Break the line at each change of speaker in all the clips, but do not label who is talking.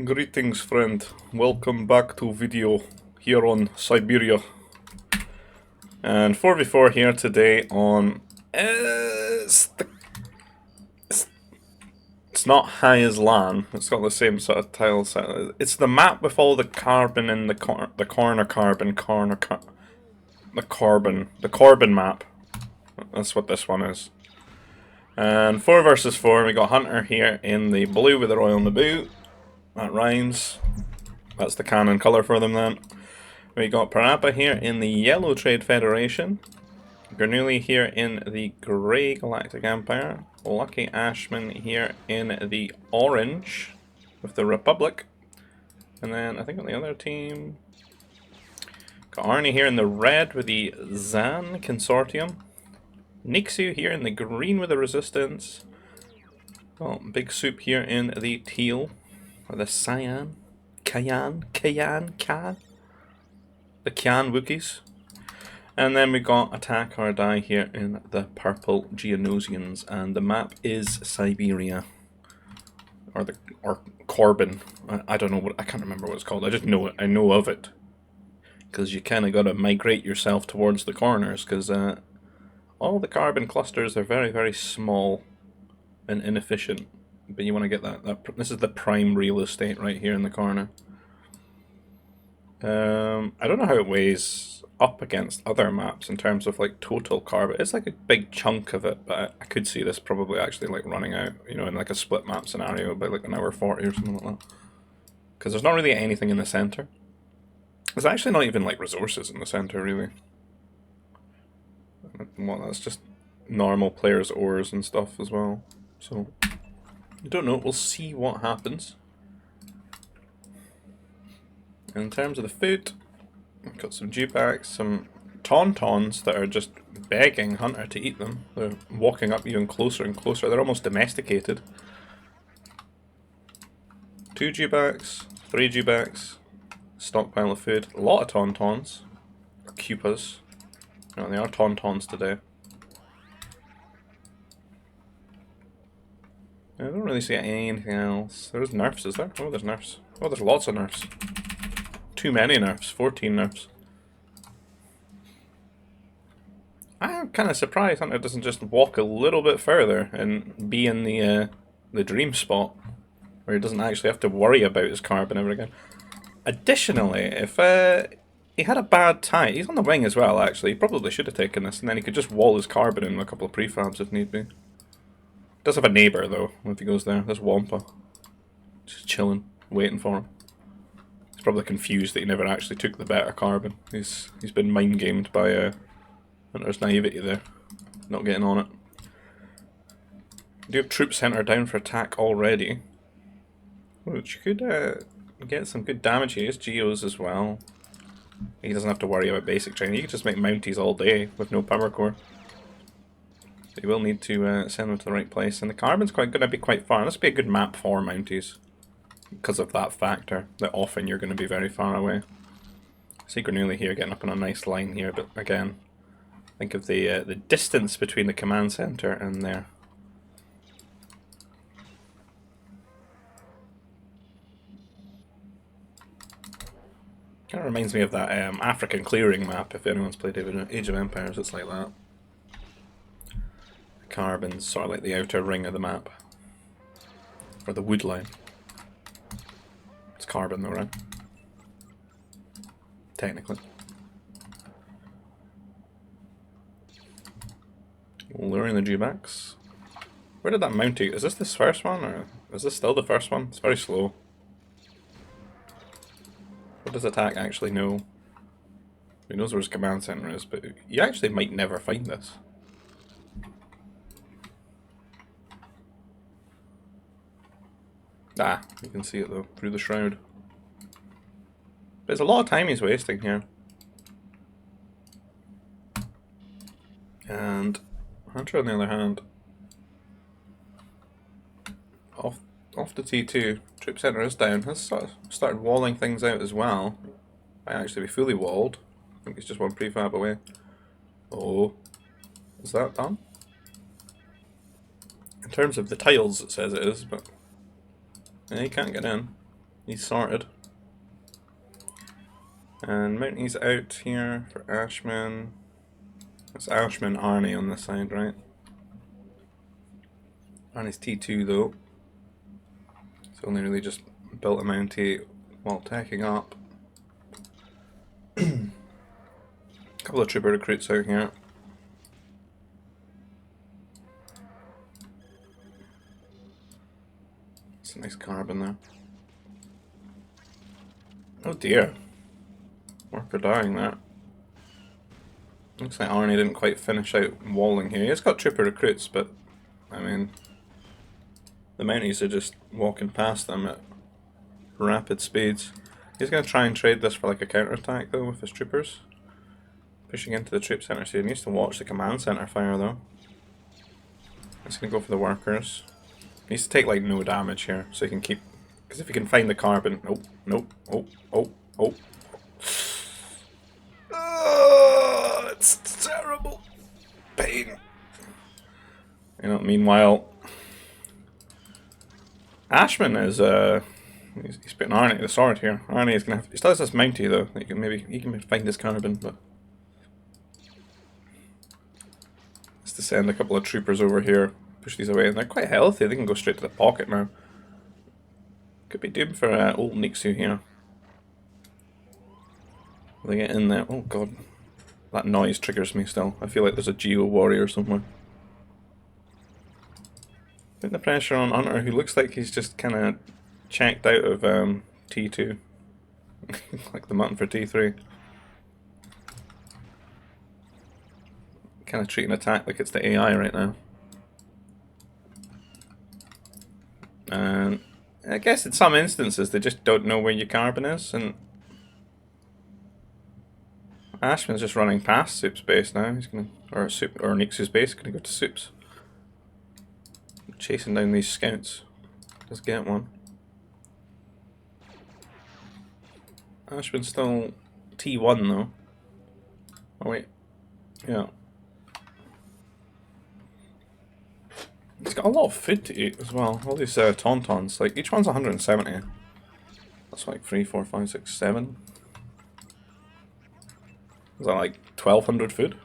Greetings, friend. Welcome back to video here on Siberia. And 4v4 here today on... it's not high as LAN. It's got the same sort of tile set. It's the map with all the carbon in the corner carbon. The Corban map. That's what this one is. And 4 versus 4. We got Hunter here in the blue with the Royal Naboo. That rhymes. That's the canon colour for them then. We got Parappa here in the Yellow Trade Federation. Gernuli here in the Grey Galactic Empire. Lucky Ashman here in the Orange with the Republic. And then I think on the other team, got Arnie here in the Red with the Zan Consortium. Nixu here in the Green with the Resistance. Well, Big Soup here in the Teal. Or the Cyan, Kayan, the Kyan Wookiees. And then we got Attack or Die here in the Purple Geonosians, and the map is Siberia. Or Corban. I don't know what, I can't remember what it's called, I just know it, I know of it. Because you kinda gotta migrate yourself towards the corners, because all the carbon clusters are very, very small and inefficient. But you want to get that. This is the prime real estate right here in the corner. I don't know how it weighs up against other maps in terms of like total carbon. It's like a big chunk of it, but I could see this probably actually like running out, you know, in like a split map scenario by like an hour 40 or something like that. Because there's not really anything in the center. There's actually not even like resources in the center really. Well, that's just normal players' ores and stuff as well. So I don't know, we'll see what happens. In terms of the food, we've got some dewbacks, some tauntauns that are just begging Hunter to eat them. They're walking up even closer and closer, they're almost domesticated. 2 dewbacks, 3 dewbacks, stockpile of food, a lot of tauntauns, or cupas. No, they are tauntauns today. I don't really see anything else. There's nerfs, is there? Oh, there's nerfs. Oh, there's lots of nerfs. Too many nerfs. 14 nerfs. I'm kind of surprised Hunter doesn't just walk a little bit further and be in the dream spot, where he doesn't actually have to worry about his carbon ever again. Additionally, if he had a bad tie, he's on the wing as well actually, he probably should have taken this, and then he could just wall his carbon in with a couple of prefabs if need be. Does have a neighbour though, if he goes there. There's Wampa. Just chilling, waiting for him. He's probably confused that he never actually took the better carbon. He's been mind gamed by Hunter's naivety there. Not getting on it. We do have Troop Centre down for attack already. Which could get some good damage. He has Geos as well. He doesn't have to worry about basic training. He can just make Mounties all day with no power core. You will need to send them to the right place, and the carbon's going to be quite far. This would be a good map for Mounties, because of that factor, that often you're going to be very far away. See Granuli here getting up on a nice line here, but again, think of the distance between the command center and there. Kind of reminds me of that African clearing map, if anyone's played Age of Empires, it's like that. Carbon's sort of like the outer ring of the map. Or the wood line. It's carbon though, right? Technically. Luring the dewbacks. Where did that Mountie... Is this first one, or is this still the first one? It's very slow. What does attack actually know? He knows where his command center is, but you actually might never find this. Ah, you can see it though, through the shroud. But it's a lot of time he's wasting here. And Hunter, on the other hand, off the T2, Troop Centre is down, has sort of started walling things out as well. Might actually be fully walled. I think it's just one prefab away. Oh, is that done? In terms of the tiles it says it is, but yeah, you can't get in. He's sorted. And Mounties out here for Ashman. It's Ashman Arnie on this side, right? Arnie's T2 though. It's only really just built a Mountie while tacking up. Couple of trooper recruits out here. It's a nice carbon there. Oh dear. Worker dying there. Looks like Arnie didn't quite finish out walling here. He's got trooper recruits, but I mean, the Mounties are just walking past them at rapid speeds. He's going to try and trade this for like a counterattack though with his troopers. Pushing into the troop center, so he needs to watch the command center fire though. He's going to go for the workers. He needs to take like no damage here, so he can keep... Because if he can find the carbon... Oh, no, oh. It's terrible. Pain. You know, meanwhile... Ashman is, he's putting Arnie to the sword here. Arnie is going to have... He still has this Mountie though. He can find his carbon, but... Let's to send a couple of troopers over here. Push these away, and they're quite healthy. They can go straight to the pocket now. Could be doomed for old Nixu here. Will they get in there? Oh god. That noise triggers me still. I feel like there's a Geo warrior somewhere. Putting the pressure on Hunter, who looks like he's just kind of checked out of T2. Like the button for T3. Kind of treating attack like it's the AI right now. And I guess in some instances they just don't know where your carbon is, and Ashman's just running past Soup's base now. He's gonna, or Nixu's base, gonna go to Soup's. Chasing down these scouts. Let's get one. Ashman's still T1 though. Oh wait, yeah. He's got a lot of food to eat as well. All these tauntauns, like each one's 170. That's like 3, 4, 5, 6, 7. Is that like 1,200 food?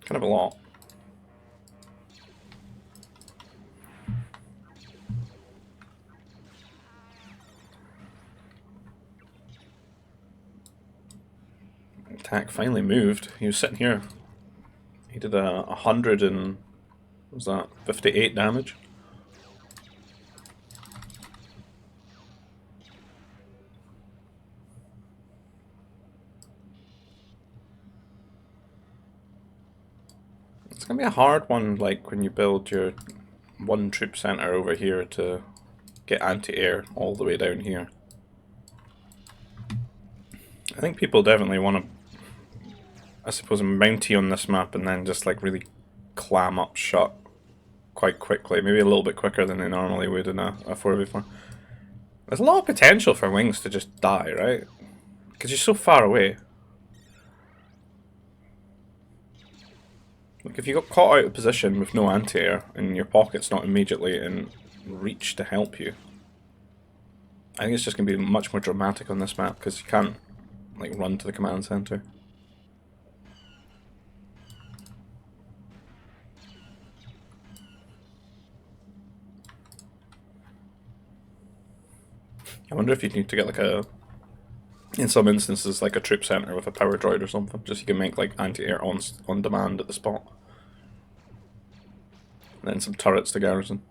Kind of a lot. Attack finally moved. He was sitting here. He did 100 and... what was that? 58 damage. It's gonna be a hard one, like when you build your one troop center over here to get anti-air all the way down here. I think people definitely want to, I suppose, a Mountie on this map and then just like really clam up shut quite quickly, maybe a little bit quicker than they normally would in a 4v4. There's a lot of potential for wings to just die, right? Because you're so far away. Like if you got caught out of position with no anti-air and your pocket's not immediately in reach to help you, I think it's just going to be much more dramatic on this map because you can't like run to the command center. I wonder if you'd need to get like a, in some instances, like a troop center with a power droid or something, just so you can make like anti-air on demand at the spot. And then some turrets to garrison.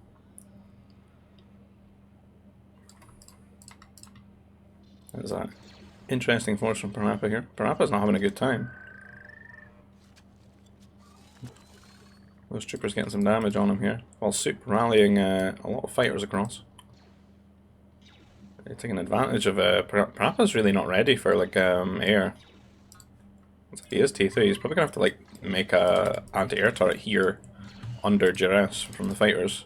There's that interesting force from Parappa here. Parappa's not having a good time. Those troopers getting some damage on him here, while Soup rallying a lot of fighters across. They're taking advantage of Parappa's really not ready for like air. He is T3, he's probably gonna have to like make a anti-air turret here under duress from the fighters.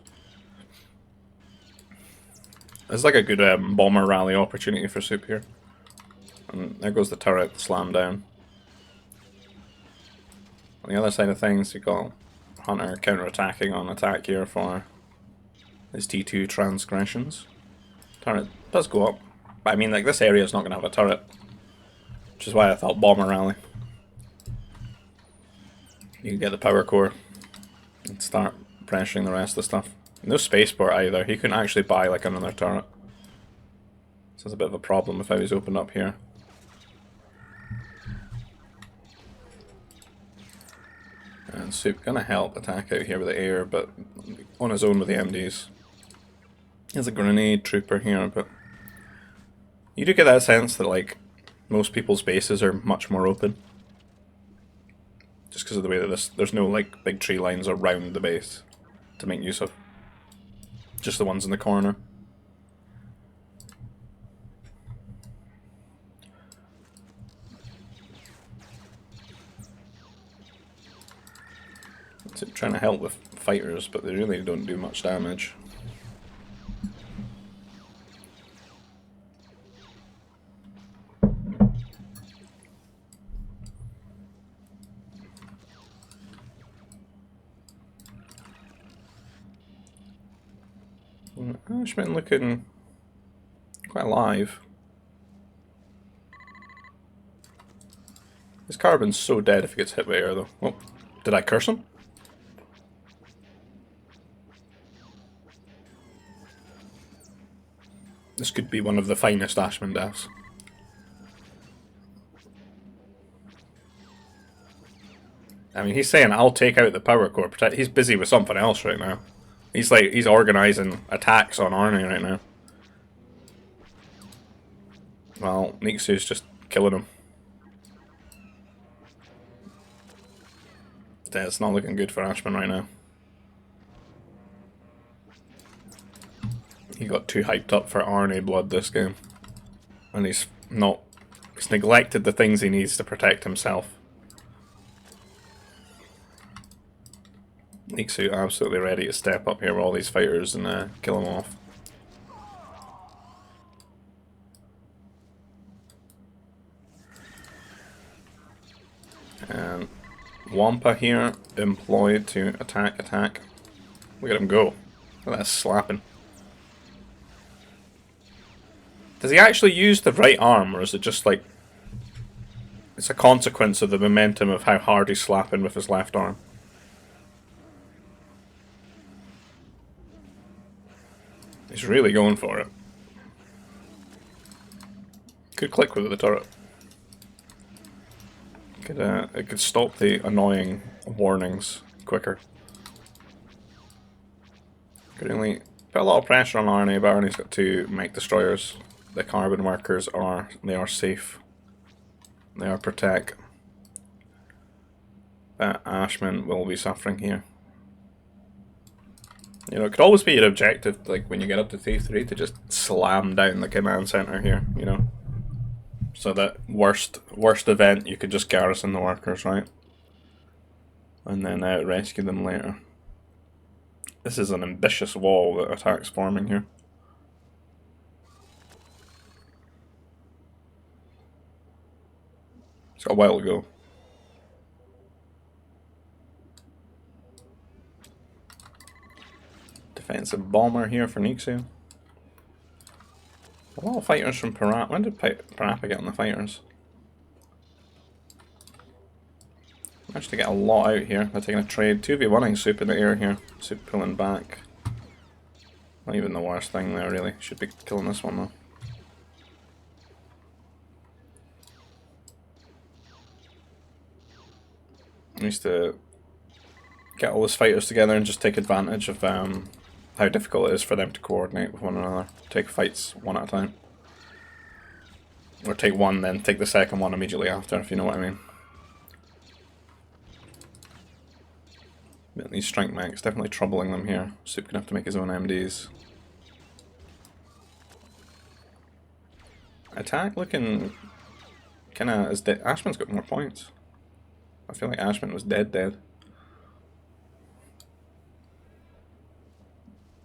This is like a good bomber rally opportunity for Soup here. And there goes the turret, slam down. On the other side of things, you've got Hunter counter-attacking on attack here for his T2 transgressions. turret does go up. But I mean, like, this area is not going to have a turret. Which is why I thought bomber rally. You can get the power core and start pressuring the rest of the stuff. No spaceport either. He couldn't actually buy like another turret. So it's a bit of a problem if I was opened up here. And Soup gonna help attack out here with the air, but on his own with the MDs. There's a grenade trooper here, but you do get that sense that like most people's bases are much more open. Just because of the way that there's no like big tree lines around the base to make use of. Just the ones in the corner. So trying to help with fighters, but they really don't do much damage. Ashman looking quite alive. His Carbon's so dead if he gets hit by air though. Oh, did I curse him? This could be one of the finest Ashman deaths. I mean, he's saying, I'll take out the power core. He's busy with something else right now. He's organising attacks on Arnie right now. Well, Nixu's just killing him. Yeah, it's not looking good for Ashman right now. He got too hyped up for Arnie blood this game. And he's neglected the things he needs to protect himself. Nixu absolutely ready to step up here with all these fighters and kill them off. And Wampa here employed to attack. Look at him go. Look at that slapping. Does he actually use the right arm, or is it just like it's a consequence of the momentum of how hard he's slapping with his left arm? He's really going for it. Could click with the turret. It could stop the annoying warnings quicker. Could only put a lot of pressure on Arnie, but Arnie's got two mech destroyers. The Carbon workers are safe. They are protect. But Ashman will be suffering here. You know, it could always be your objective, like when you get up to Thief 3, to just slam down the command center here, you know. So that worst event, you could just garrison the workers, right? And then rescue them later. This is an ambitious wall that attack's forming here. It's got a while to go. Defensive bomber here for Nixu. A lot of fighters from Parappa. When did Parappa get on the fighters? Managed to get a lot out here. They're taking a trade. 2v1ing Soup in the air here. Soup pulling back. Not even the worst thing there, really. Should be killing this one though. Needs to get all his fighters together and just take advantage of how difficult it is for them to coordinate with one another. Take fights one at a time. Or take one, then take the second one immediately after, if you know what I mean. But these strength mechs definitely troubling them here. Soup gonna have to make his own MDs. Attack looking kinda as dead. Ashman's got more points. I feel like Ashman was dead.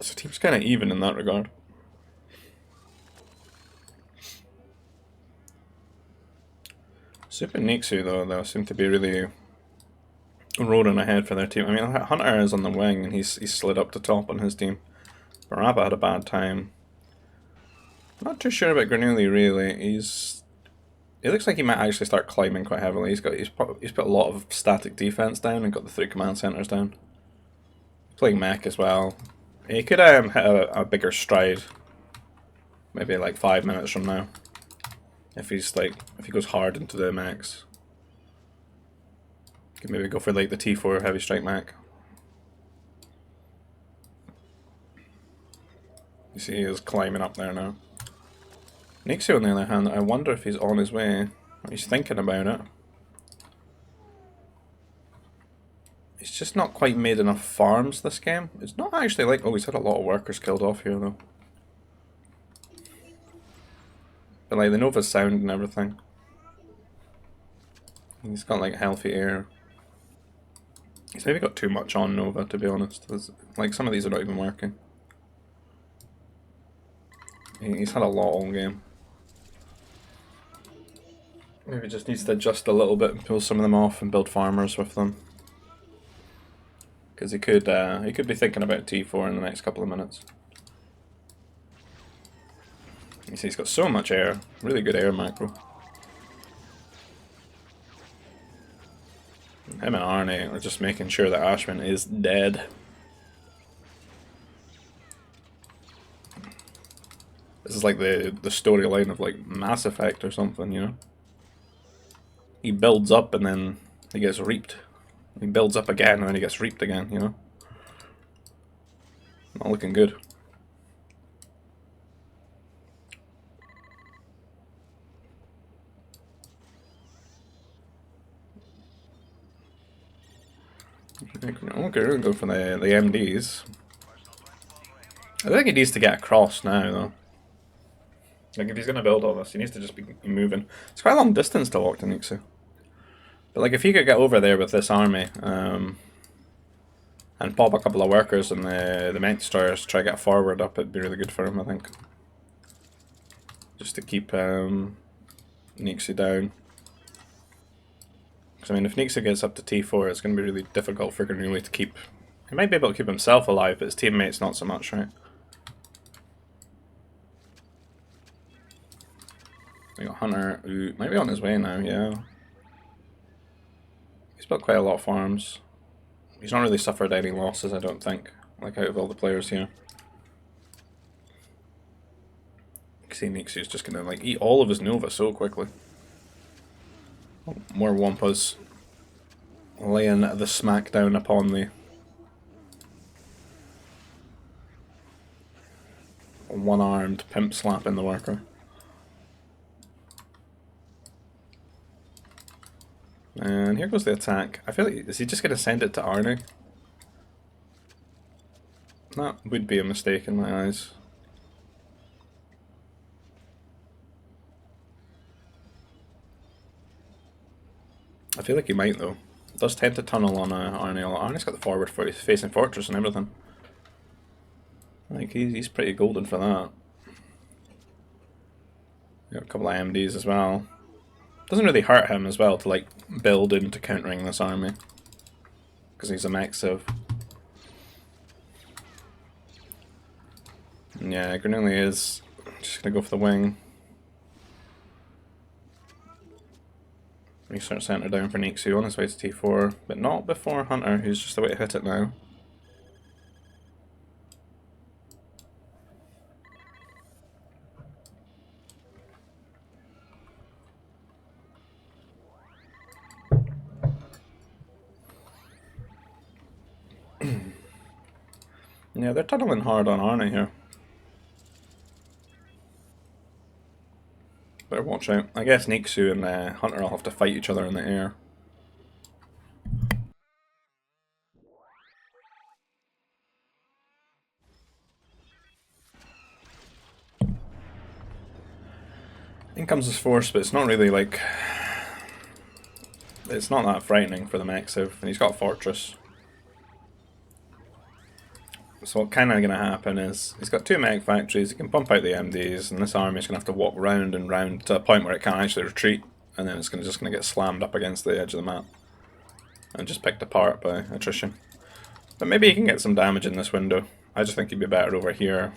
So the team's kind of even in that regard. Soup and Nixu though seem to be really roaring ahead for their team. I mean, Hunter is on the wing and he's slid up to top on his team. Barabba had a bad time. Not too sure about Granulli really. He looks like he might actually start climbing quite heavily. He's put a lot of static defense down and got the 3 command centers down. Playing mech as well. He could hit a bigger stride. Maybe like 5 minutes from now. If he goes hard into the mechs. Could maybe go for like the T4 heavy strike mech. You see he is climbing up there now. Nixie on the other hand, I wonder if he's on his way. He's thinking about it. He's just not quite made enough farms this game. It's not actually like, oh, he's had a lot of workers killed off here though. But like the Nova's sound and everything. He's got like healthy air. He's maybe got too much on Nova, to be honest. Like some of these are not even working. He's had a lot all game. Maybe just needs to adjust a little bit and pull some of them off and build farmers with them. Because he could be thinking about T4 in the next couple of minutes. You see he's got so much air. Really good air macro. Him and Arne are just making sure that Ashman is dead. This is like the storyline of like Mass Effect or something, you know? He builds up and then he gets reaped. He builds up again and then he gets reaped again, you know? Not looking good. Okay, we're gonna go for the MDs. I think he needs to get across now, though. Like, if he's gonna build all this, he needs to just be moving. It's quite a long distance to walk to Nixu. But, like, if he could get over there with this army, and pop a couple of workers and the mech destroyers try to get forward up, it'd be really good for him, I think. Just to keep Nixu down. Because, I mean, if Nixu gets up to T4, it's going to be really difficult for Granulli to keep... He might be able to keep himself alive, but his teammates not so much, right? We got Hunter, who might be on his way now, yeah. He's built quite a lot of farms. He's not really suffered any losses, I don't think, like out of all the players here. You can see Nixu's just going to like eat all of his Nova so quickly. More Wampas laying the smackdown upon the one-armed pimp slapping the worker. And here goes the attack. I feel like, is he just going to send it to Arne? That would be a mistake in my eyes. I feel like he might though. It does tend to tunnel on Arne. Arne's got the forward for his facing fortress and everything. Like he's pretty golden for that. Got a couple of MDs as well. Doesn't really hurt him as well to like build into countering this army. Because he's a mech civ. Yeah, Granulli is just gonna go for the wing. Research center down for Nixu on his way to T4, but not before Hunter, who's just about to hit it now. Yeah, they're tunneling hard on Arne here. Better watch out. I guess Nixu and Hunter will have to fight each other in the air. In comes his force, but it's not really like... It's not that frightening for the mech civ, and he's got a fortress. So what kind of going to happen is, he's got 2 mech factories, he can pump out the MDs, and this army's going to have to walk round and round to a point where it can't actually retreat, and then it's just going to get slammed up against the edge of the map. And just picked apart by attrition. But maybe he can get some damage in this window. I just think he'd be better over here,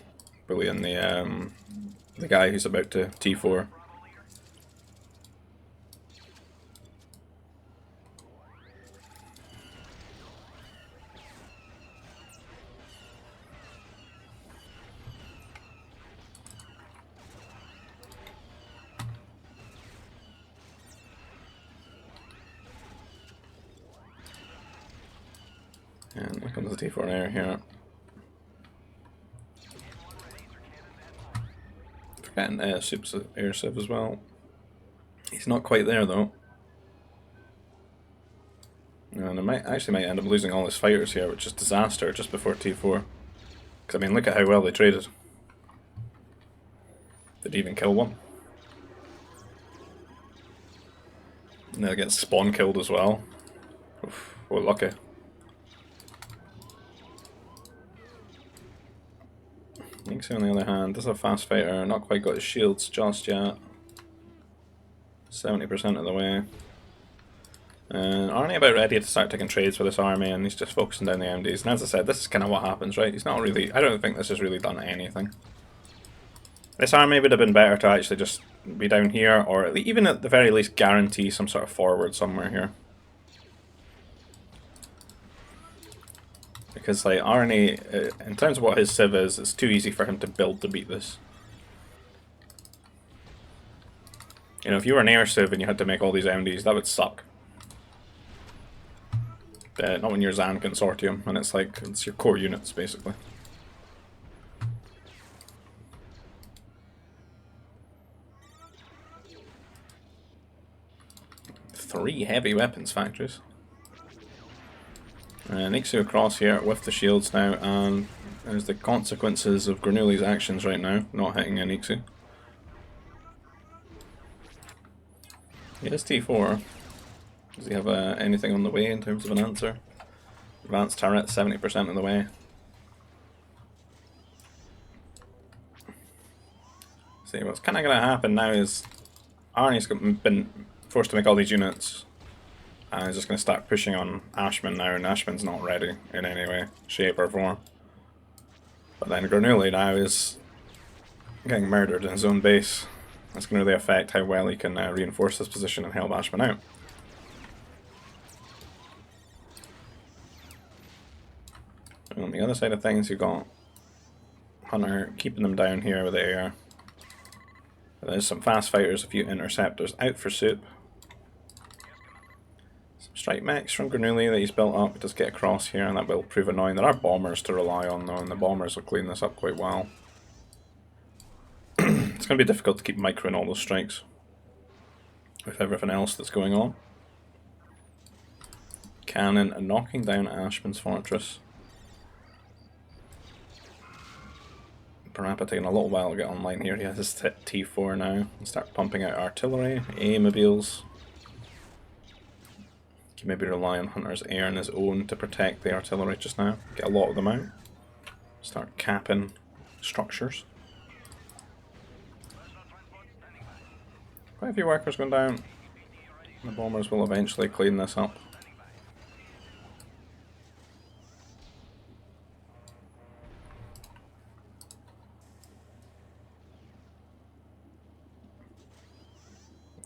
bullying the the guy who's about to T4. And here comes the T4 air here. Forgetting Soup's air sieve as well. He's not quite there though. And I actually might end up losing all his fighters here, which is disaster just before T4. Because I mean, look at how well they traded. Did he even kill one? And they'll get spawn killed as well. Oof, we're lucky. Nixie on the other hand, this is a fast fighter, not quite got his shields just yet. 70% of the way. And Arnie about ready to start taking trades with this army, and he's just focusing down the MDs. And as I said, this is kind of what happens, right? He's not really, I don't think this has really done anything. This army would have been better to actually just be down here, or even at the very least guarantee some sort of forward somewhere here. Because like Arnie, in terms of what his civ is, it's too easy for him to build to beat this. You know, if you were an air civ and you had to make all these MDs, that would suck. Not when you're Zan Consortium, and it's like, it's your core units, basically. Three heavy weapons factories. And Ixu across here with the shields now, and there's the consequences of Granuli's actions right now, not hitting an Ixu. He is T4. Does he have anything on the way in terms of an answer? Advanced turret, 70% of the way. See, what's kind of going to happen now is Arnie's been forced to make all these units, and he's just going to start pushing on Ashman now, and Ashman's not ready in any way, shape or form. But then Granuli now is getting murdered in his own base. That's going to really affect how well he can reinforce this position and help Ashman out. On the other side of things, you've got Hunter keeping them down here with the air. There's some fast fighters, a few interceptors out for Soup. Some strike mechs from Granuli that he's built up. He does get across here, and that will prove annoying. There are bombers to rely on though, and the bombers will clean this up quite well. It's going to be difficult to keep microing all those strikes with everything else that's going on. Cannon knocking down Ashman's fortress. Parappa taking a little while to get online here. He has his T4 now. He'll start pumping out artillery, A-mobiles. He can maybe rely on Hunter's air and his own to protect the artillery just now. Get a lot of them out. Start capping structures. Quite a few workers going down. The bombers will eventually clean this up.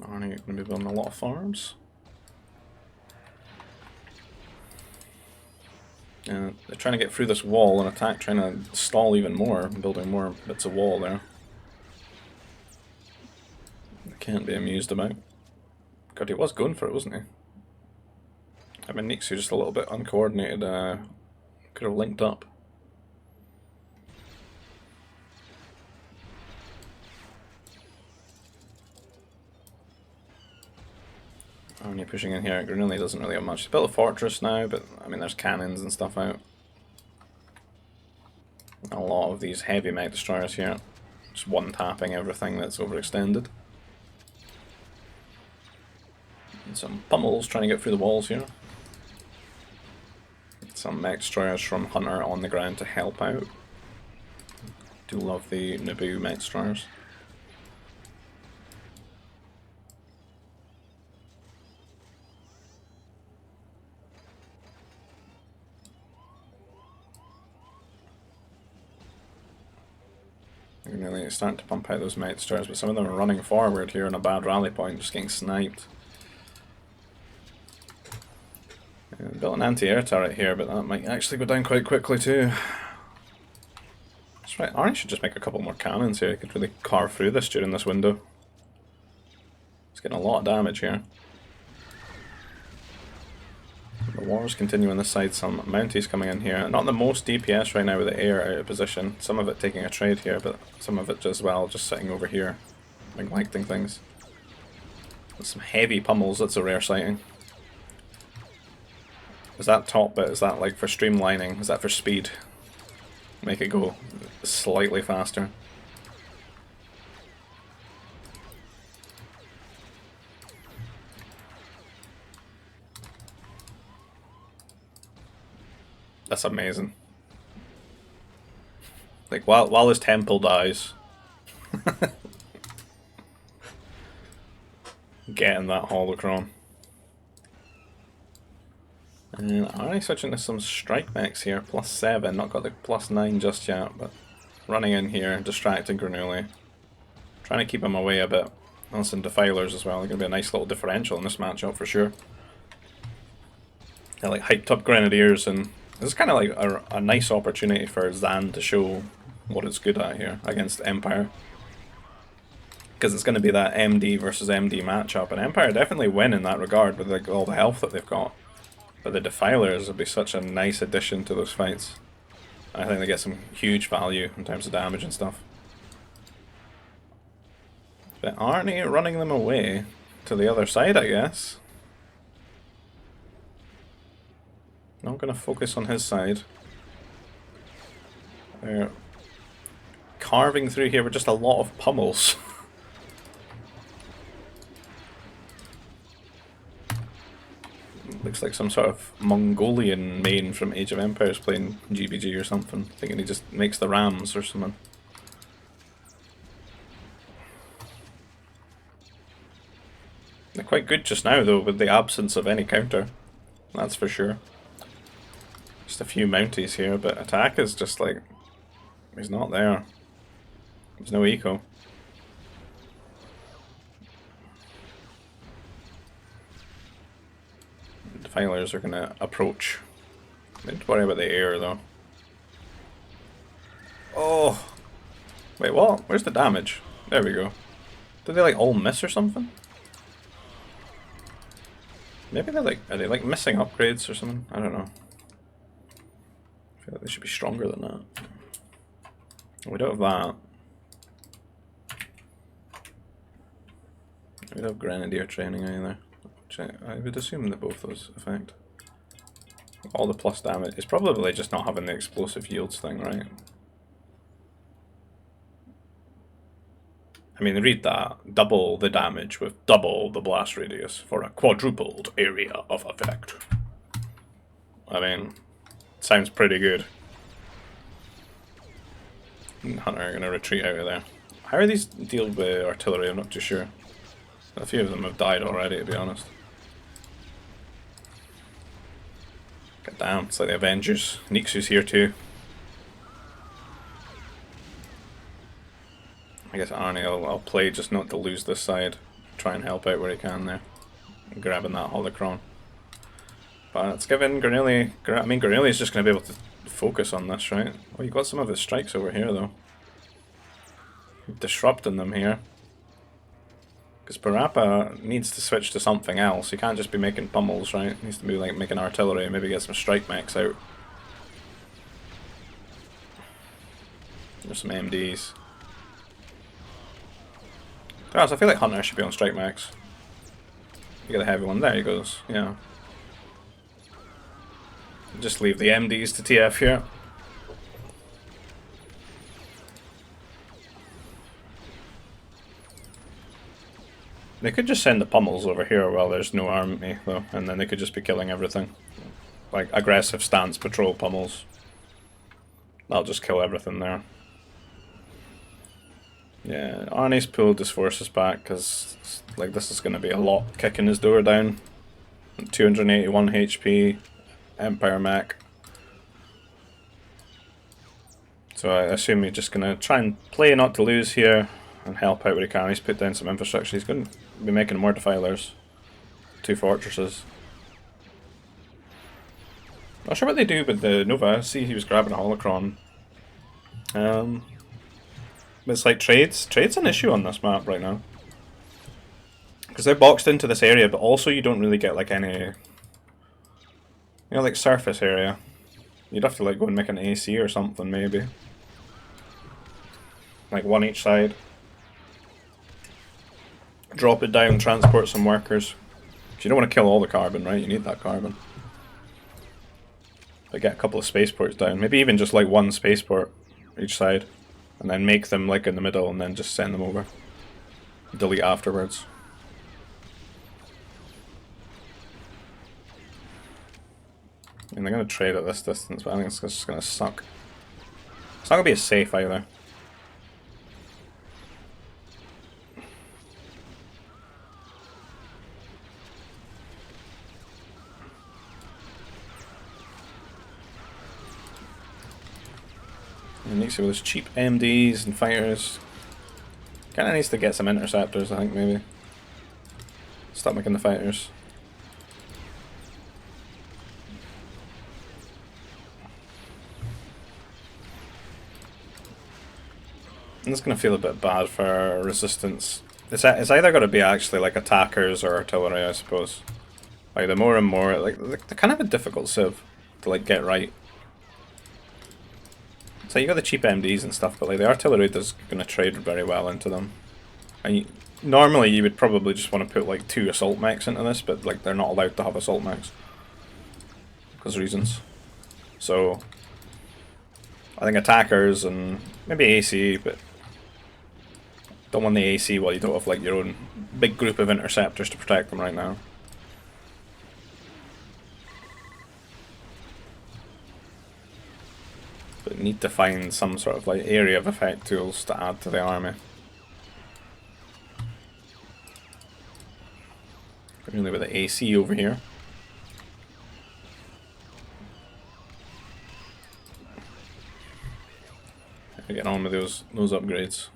Arnie going to be building a lot of farms. They're trying to get through this wall and attack, trying to stall even more, building more bits of wall there. They can't be amused about. God, he was going for it, wasn't he? I mean, Nixu just a little bit uncoordinated, could have linked up. Only pushing in here. Granuli doesn't really have much. He's built a fortress now, but I mean, there's cannons and stuff out. A lot of these heavy mech destroyers here. Just one-tapping everything that's overextended. And some pummels trying to get through the walls here. Some mech destroyers from Hunter on the ground to help out. Do love the Naboo mech destroyers. nearly starting to pump out those Might Stars, but some of them are running forward here on a bad rally point, just getting sniped. Built an anti-air turret here, but that might actually go down quite quickly too. That's right, Arnie should just make a couple more cannons here. He could really carve through this during this window. He's getting a lot of damage here. The wars continue on this side, some Mounties coming in here. Not the most DPS right now with the air out of position. Some of it taking a trade here, but some of it as well just sitting over here, neglecting things. With some heavy pummels, that's a rare sighting. Is that top bit, is that like for streamlining? Is that for speed? Make it go slightly faster. That's amazing. Like while his temple dies. Getting that holocron. And already switching to some strike mechs here, +7, not got the +9 just yet, but running in here, distracting Granuli. Trying to keep him away a bit. And some defilers as well, they're going to be a nice little differential in this matchup for sure. They're like hyped up Grenadiers, and this is kind of like a nice opportunity for Zan to show what it's good at here against Empire. Because it's going to be that MD versus MD matchup, and Empire definitely win in that regard with like all the health that they've got. But the Defilers will be such a nice addition to those fights. I think they get some huge value in terms of damage and stuff. But Arnie running them away to the other side, I guess. Not going to focus on his side. They're carving through here with just a lot of pummels. Looks like some sort of Mongolian main from Age of Empires playing GBG or something, thinking he just makes the rams or something. They're quite good just now though, with the absence of any counter, that's for sure. Just a few Mounties here, but attack is just like, he's not there. There's no eco. Defilers are going to approach. Don't worry about the air though. Oh! Wait, what? Where's the damage? There we go. Did they like all miss or something? Maybe they're like, are they like missing upgrades or something? I don't know. I feel like they should be stronger than that. We don't have that. We don't have Grenadier training either. I would assume that both those affect. All the plus damage. It's probably just not having the explosive yields thing, right? I mean, read that. Double the damage with double the blast radius for a quadrupled area of effect. I mean, sounds pretty good. Hunter are going to retreat out of there. How are these deal with artillery? I'm not too sure. A few of them have died already, to be honest. God damn, it's like the Avengers. Nixu's here too. I guess Arnie I'll play just not to lose this side. Try and help out where he can there. Grabbing that holocron. But it's giving Granuli... I mean, Granuli's just going to be able to focus on this, right? Oh, you got some of his strikes over here, though. Disrupting them here. Because Parappa needs to switch to something else. He can't just be making pummels, right? He needs to be like making artillery and maybe get some strike mechs out. There's some MDs. I feel like Hunter should be on strike mechs. You get a heavy one. There he goes. Yeah. Just leave the MDs to TF here. They could just send the pummels over here while there's no army, though, and then they could just be killing everything. Like, aggressive stance patrol pummels. That'll just kill everything there. Yeah, Arnie's pulled his forces back, because, like, this is going to be a lot kicking his door down. 281 HP, Empire mech. So I assume he's just going to try and play not to lose here and help out where he can. He's put down some infrastructure. He's going to be making more defilers. 2 fortresses. Not sure what they do with the Nova. I see he was grabbing a holocron. It's like trades. Trade's an issue on this map right now. Because they're boxed into this area, but also you don't really get like any, you know, like surface area. You'd have to like go and make an AC or something maybe. Like one each side. Drop it down, transport some workers. Because you don't want to kill all the carbon, right? You need that carbon. But get a couple of spaceports down. Maybe even just like one spaceport each side. And then make them like in the middle and then just send them over. Delete afterwards. I mean, they're going to trade at this distance, but I think it's just going to suck. It's not going to be as safe either. And needs to with his cheap MDs and fighters. Kind of needs to get some interceptors, I think, maybe. Stop making the fighters. And it's going to feel a bit bad for resistance. It's either going to be actually like attackers or artillery, I suppose. Like the more and more, like they're kind of a difficult civ to like get right. So you got the cheap MDs and stuff, but like the artillery is going to trade very well into them. And normally you would probably just want to put like 2 assault mechs into this, but like they're not allowed to have assault mechs because reasons. So I think attackers and maybe AC, but don't want the AC while you don't have like your own big group of interceptors to protect them right now. But need to find some sort of like area of effect tools to add to the army. Really with the AC over here. Getting on with those upgrades.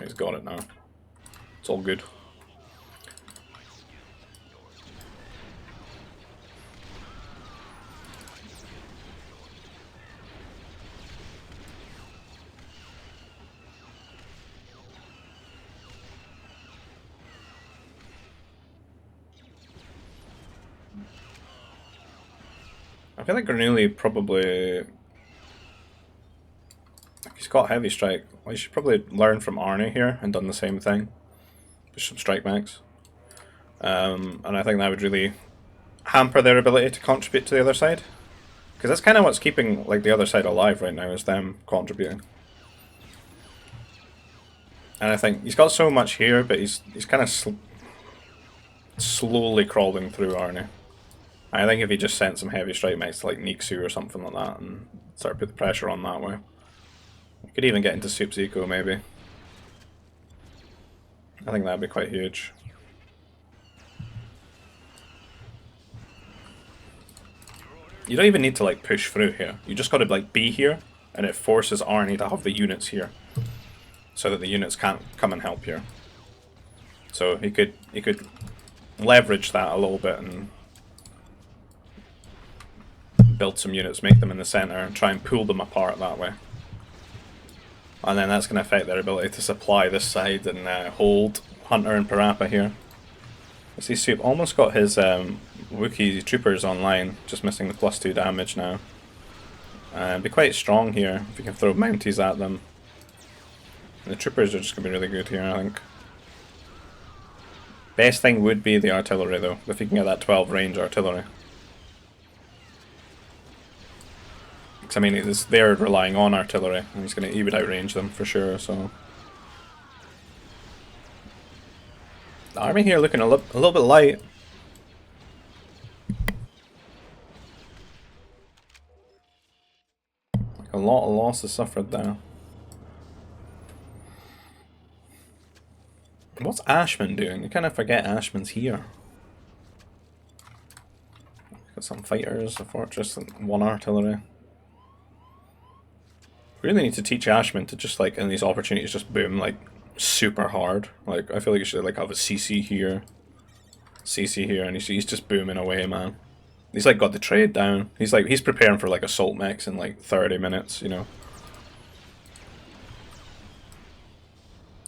He's got it now. It's all good. I feel like Granulli probably... He's got heavy strike. Well, he should probably learn from Arnie here and done the same thing. Push some strike max. And I think that would really hamper their ability to contribute to the other side. Because that's kind of what's keeping like the other side alive right now, is them contributing. And I think he's got so much here, but he's kind of slowly crawling through Arnie. I think if he just sent some heavy strike max to like Niksu or something like that and start to put the pressure on that way. We could even get into Soup Zico maybe. I think that'd be quite huge. You don't even need to like push through here. You just gotta like be here, and it forces Arnie to have the units here. So that the units can't come and help here. So he could leverage that a little bit and build some units, make them in the center, and try and pull them apart that way. And then that's going to affect their ability to supply this side and hold Hunter and Parappa here. I see Soup almost got his Wookiee troopers online, just missing the +2 damage now. Be quite strong here if you can throw Mounties at them. And the troopers are just going to be really good here, I think. Best thing would be the artillery though, if you can get that 12 range artillery. Because I mean, they're relying on artillery, and he would outrange them for sure. So the army here looking a little bit light. Like a lot of losses suffered there. What's Ashman doing? You kind of forget Ashman's here. Got some fighters, a fortress, and 1 artillery. Really need to teach Ashman to just like in these opportunities just boom like super hard. Like I feel like you should like have a CC here, and he's just booming away, man. He's like got the trade down. He's preparing for like assault mechs in like 30 minutes, you know.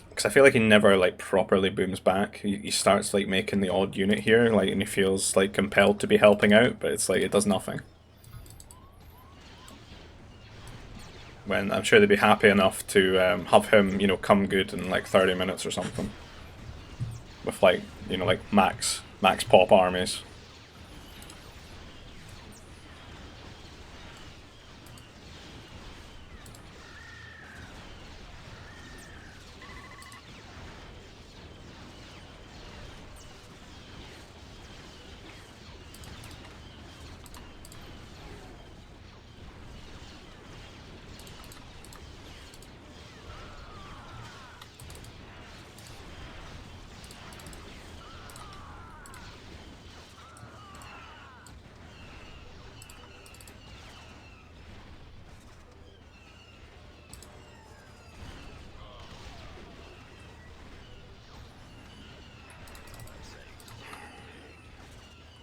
Because I feel like he never like properly booms back. He starts like making the odd unit here, like, and he feels like compelled to be helping out, but it's like it does nothing. When I'm sure they'd be happy enough to have him, you know, come good in like 30 minutes or something. With like, you know, like max pop armies.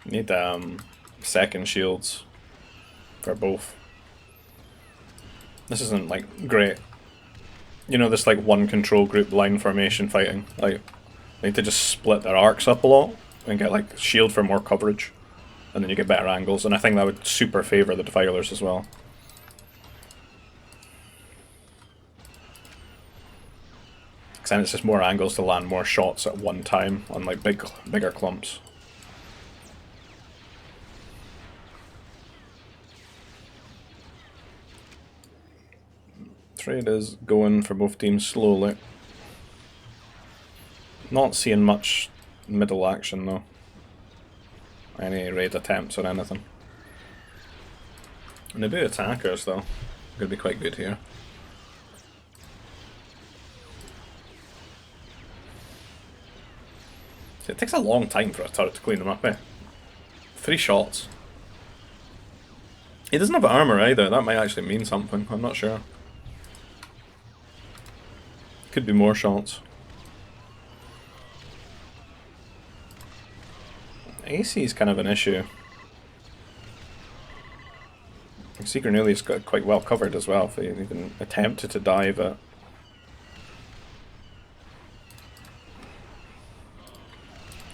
Need second shields for both. This isn't like great. You know, this like one control group line formation fighting. Like they need to just split their arcs up a lot and get like shield for more coverage, and then you get better angles. And I think that would super favor the defilers as well. Because then it's just more angles to land more shots at one time on like bigger clumps. Trade is going for both teams slowly. Not seeing much middle action though. Any raid attempts or anything. And they do attackers though. Gonna be quite good here. It takes a long time for a turret to clean them up, eh? 3 shots. He doesn't have armor either, that might actually mean something, I'm not sure. Could be more shots. AC is kind of an issue. Secret Newly's got quite well covered as well if they even attempted to dive it.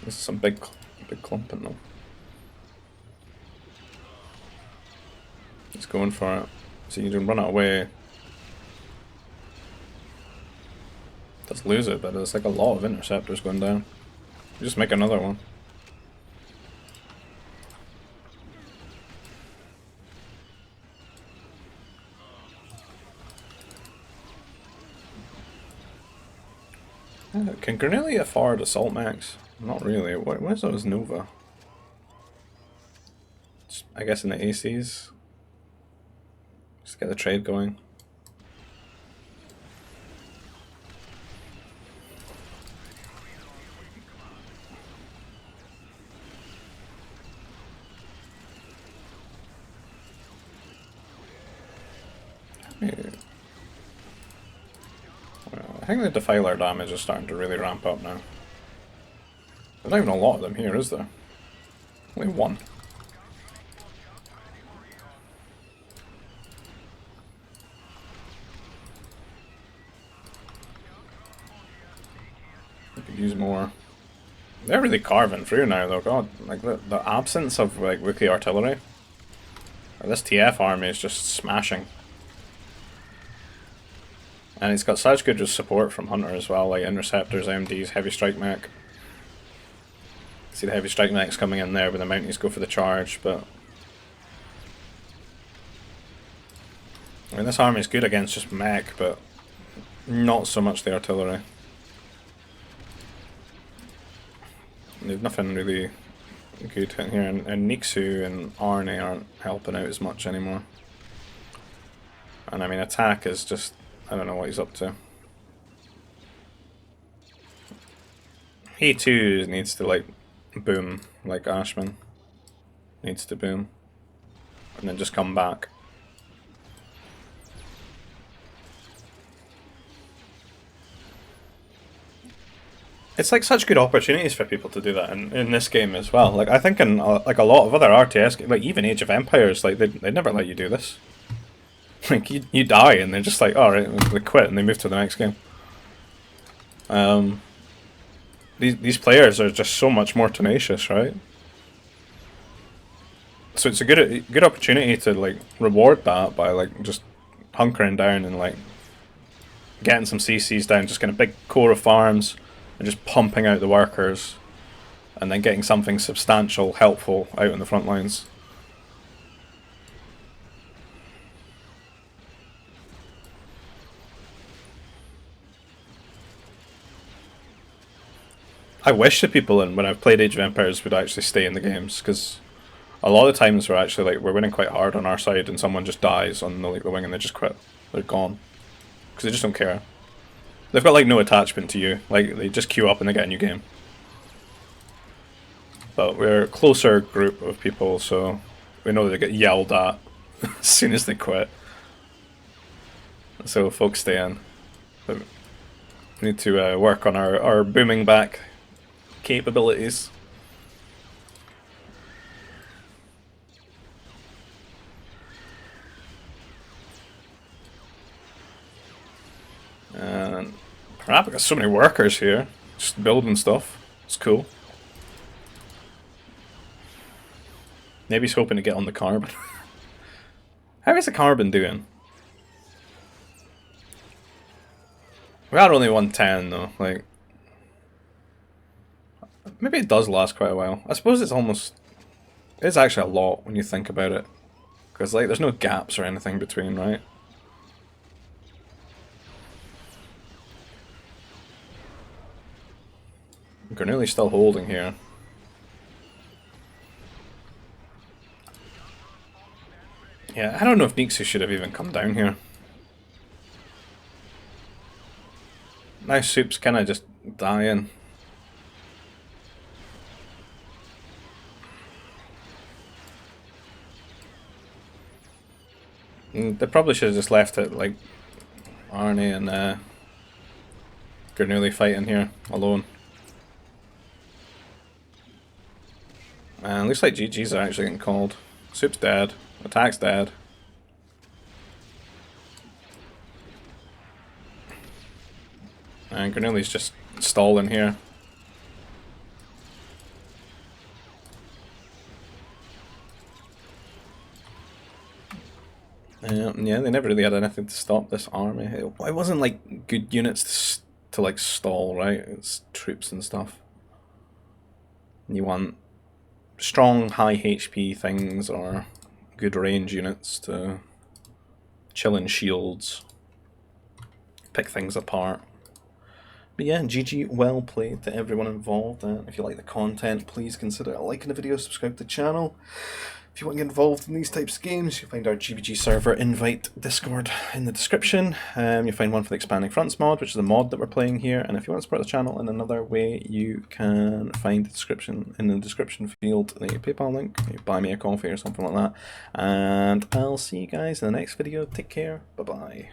This is some big clumping though. He's going for it. So you can run it away. Does lose it, but there's like a lot of interceptors going down. You just make another one. Can Granelli afford assault max? Not really. Where's those Nova? I guess in the ACs. Just get the trade going. I think the defiler damage is starting to really ramp up now. There's not even a lot of them here, is there? Only one. I could use more. They're really carving through now though, god. Like the absence of like Wookiee artillery. This TF army is just smashing. And it's got such good support from Hunter as well, like interceptors, MDs, heavy strike mech. See the heavy strike mechs coming in there, but the Mounties go for the charge, but I mean this army is good against just mech, but not so much the artillery. There's nothing really good in here, and Nixu and Arne aren't helping out as much anymore. And I mean attack is just, I don't know what he's up to. He too needs to like boom, like Ashman needs to boom, and then just come back. It's like such good opportunities for people to do that in this game as well. Like I think in like a lot of other RTS, like even Age of Empires, like they never let you do this. Like you die and they're just like, all right, they quit and they move to the next game. These players are just so much more tenacious, right? So it's a good opportunity to like reward that by like just hunkering down and like getting some CCs down, just getting a big core of farms and just pumping out the workers, and then getting something substantial, helpful out in the front lines. I wish the people when I've played Age of Empires would actually stay in the games, because a lot of times we're actually like we're winning quite hard on our side, and someone just dies on the wing and they just quit. They're gone because they just don't care. They've got like no attachment to you. Like they just queue up and they get a new game. But we're a closer group of people, so we know they get yelled at as soon as they quit. So folks stay in. But we need to work on our booming back capabilities. And crap, I got so many workers here, just building stuff. It's cool. Maybe he's hoping to get on the Carbon. How is the Carbon doing? We had only 110 though, like... Maybe it does last quite a while. I suppose it's almost... It's actually a lot when you think about it. Because like, there's no gaps or anything between, right? Cornelius still holding here. Yeah, I don't know if Nixie should have even come down here. Now Soup's kind of just dying. They probably should have just left it like Arnie and Gernuli fighting here alone. And looks like GG's are actually getting called. Soup's dead. Attack's dead. And Granuli's just stalling here. Yeah, they never really had anything to stop this army. It wasn't like good units to like stall, right? It's troops and stuff. You want strong, high HP things or good range units to chill in shields, pick things apart. But yeah, GG, well played to everyone involved. If you like the content, please consider liking the video, subscribe to the channel. If you want to get involved in these types of games, you'll find our GBG server invite Discord in the description. You'll find one for the Expanding Fronts mod, which is the mod that we're playing here. And if you want to support the channel in another way, you can find the description in the description field, the PayPal link. You buy me a coffee or something like that. And I'll see you guys in the next video. Take care. Bye-bye.